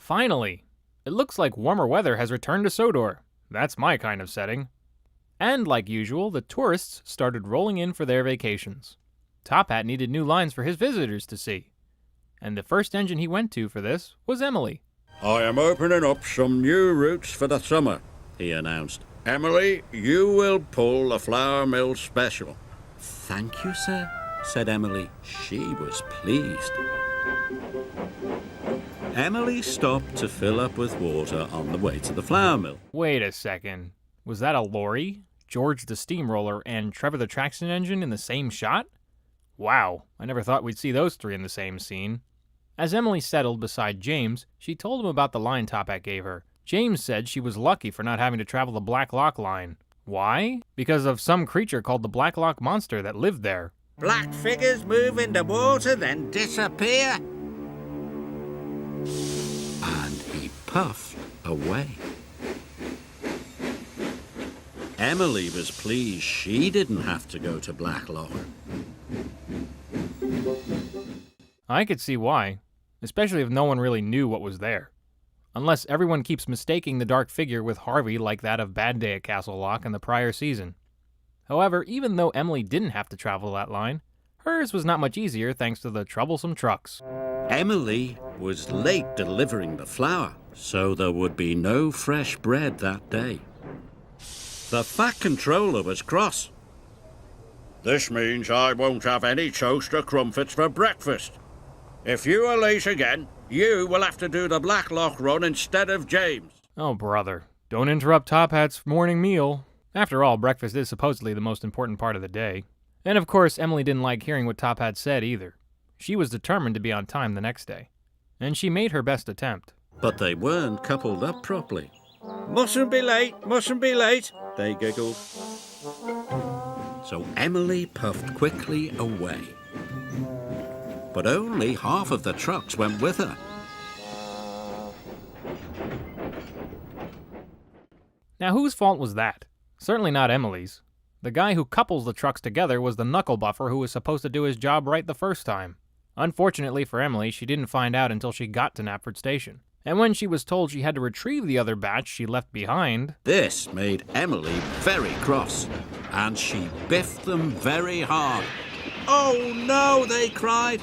finally! It looks like warmer weather has returned to Sodor. That's my kind of setting. And like usual, the tourists started rolling in for their vacations. Top Hat needed new lines for his visitors to see. And the first engine he went to for this was Emily. "I am opening up some new routes for the summer," he announced. "Emily, you will pull the flour mill special." "Thank you, sir," said Emily. She was pleased. Emily stopped to fill up with water on the way to the flour mill. Wait a second. Was that a lorry, George the steamroller, and Trevor the traction engine in the same shot? Wow, I never thought we'd see those three in the same scene. As Emily settled beside James, she told him about the line Top Hat gave her. James said she was lucky for not having to travel the Black Lock line. Why? Because of some creature called the Black Lock monster that lived there. "Black figures move in the water, then disappear." And he puffed away. Emily was pleased she didn't have to go to Black Lock. I could see why, especially if no one really knew what was there. Unless everyone keeps mistaking the dark figure with Harvey like that of Bad Day at Castle Lock in the prior season. However, even though Emily didn't have to travel that line, hers was not much easier thanks to the troublesome trucks. Emily was late delivering the flour, so there would be no fresh bread that day. The Fat Controller was cross. "This means I won't have any toast or crumpets for breakfast. If you are late again, you will have to do the Black Lock run instead of James." Oh brother, don't interrupt Top Hat's morning meal. After all, breakfast is supposedly the most important part of the day. And of course, Emily didn't like hearing what Top Hat said either. She was determined to be on time the next day. And she made her best attempt. But they weren't coupled up properly. Mustn't be late, They giggled. So Emily puffed quickly away. But only half of the trucks went with her. Now whose fault was that? Certainly not Emily's. The guy who couples the trucks together was the knuckle buffer who was supposed to do his job right the first time. Unfortunately for Emily, she didn't find out until she got to Knapford Station. And when she was told she had to retrieve the other batch she left behind... This made Emily very cross, and she biffed them very hard. "Oh no," they cried,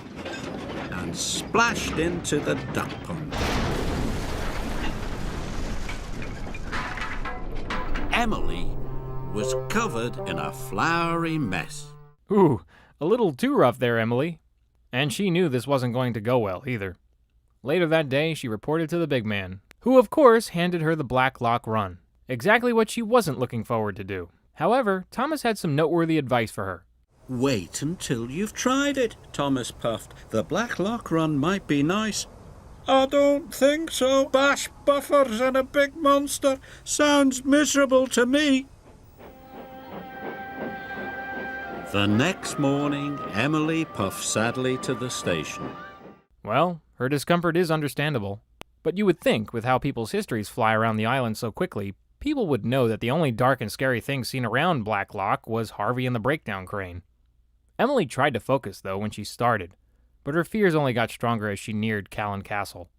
and splashed into the duck pond. Emily was covered in a floury mess. Ooh, a little too rough there, Emily. And she knew this wasn't going to go well, either. Later that day, she reported to the big man, who of course handed her the Black Lock run. Exactly what she wasn't looking forward to do. However, Thomas had some noteworthy advice for her. "Wait until you've tried it," Thomas puffed. "The Black Lock run might be nice." "I don't think so. Bash buffers and a big monster. Sounds miserable to me." The next morning, Emily puffed sadly to the station. Well, her discomfort is understandable. But you would think, with how people's histories fly around the island so quickly, people would know that the only dark and scary thing seen around Black Lock was Harvey and the breakdown crane. Emily tried to focus, though, when she started, but her fears only got stronger as she neared Callan Castle.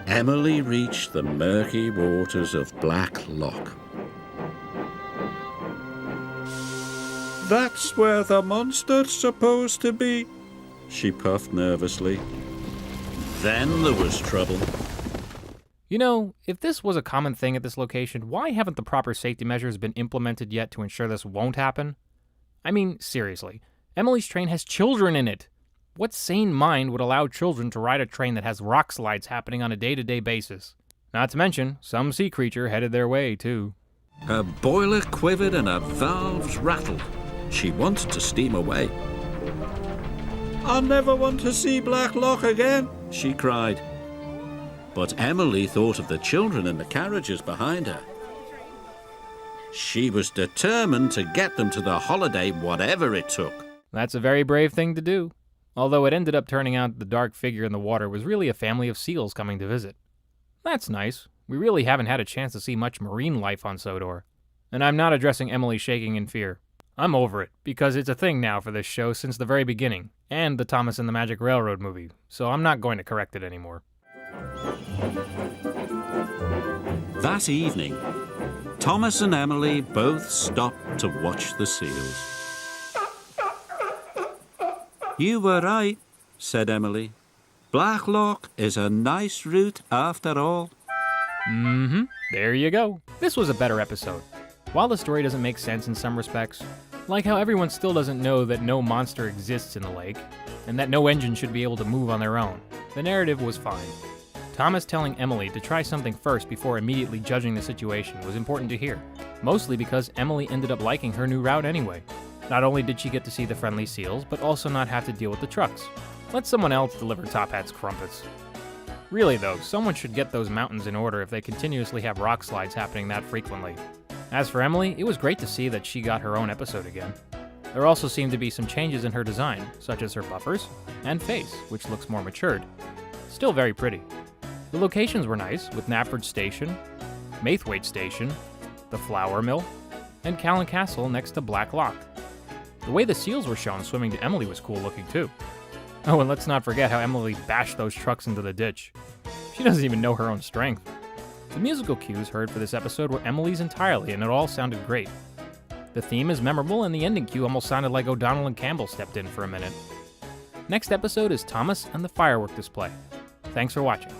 Emily reached the murky waters of Black Lock. "That's where the monster's supposed to be," she puffed nervously. Then there was trouble. You know, if this was a common thing at this location, why haven't the proper safety measures been implemented yet to ensure this won't happen? I mean, seriously, Emily's train has children in it. What sane mind would allow children to ride a train that has rock slides happening on a day-to-day basis? Not to mention, some sea creature headed their way, too. Her boiler quivered and her valves rattled. She wanted to steam away. "I never want to see Black Lock again," she cried. But Emily thought of the children in the carriages behind her. She was determined to get them to the holiday, whatever it took. That's a very brave thing to do. Although it ended up turning out the dark figure in the water was really a family of seals coming to visit. That's nice. We really haven't had a chance to see much marine life on Sodor. And I'm not addressing Emily shaking in fear. I'm over it, because it's a thing now for this show since the very beginning, and the Thomas and the Magic Railroad movie, so I'm not going to correct it anymore. That evening, Thomas and Emily both stopped to watch the seals. "You were right," said Emily. "Blacklock is a nice route after all." There you go. This was a better episode. While the story doesn't make sense in some respects, like how everyone still doesn't know that no monster exists in the lake, and that no engine should be able to move on their own, the narrative was fine. Thomas telling Emily to try something first before immediately judging the situation was important to hear, mostly because Emily ended up liking her new route anyway. Not only did she get to see the friendly seals, but also not have to deal with the trucks. Let someone else deliver Top Hat's crumpets. Really though, someone should get those mountains in order if they continuously have rock slides happening that frequently. As for Emily, it was great to see that she got her own episode again. There also seemed to be some changes in her design, such as her buffers and face, which looks more matured. Still very pretty. The locations were nice, with Knapford Station, Maithwaite Station, the Flour Mill, and Callan Castle next to Black Lock. The way the seals were shown swimming to Emily was cool looking too. Oh, and let's not forget how Emily bashed those trucks into the ditch. She doesn't even know her own strength. The musical cues heard for this episode were Emily's entirely, and it all sounded great. The theme is memorable, and the ending cue almost sounded like O'Donnell and Campbell stepped in for a minute. Next episode is Thomas and the firework display. Thanks for watching.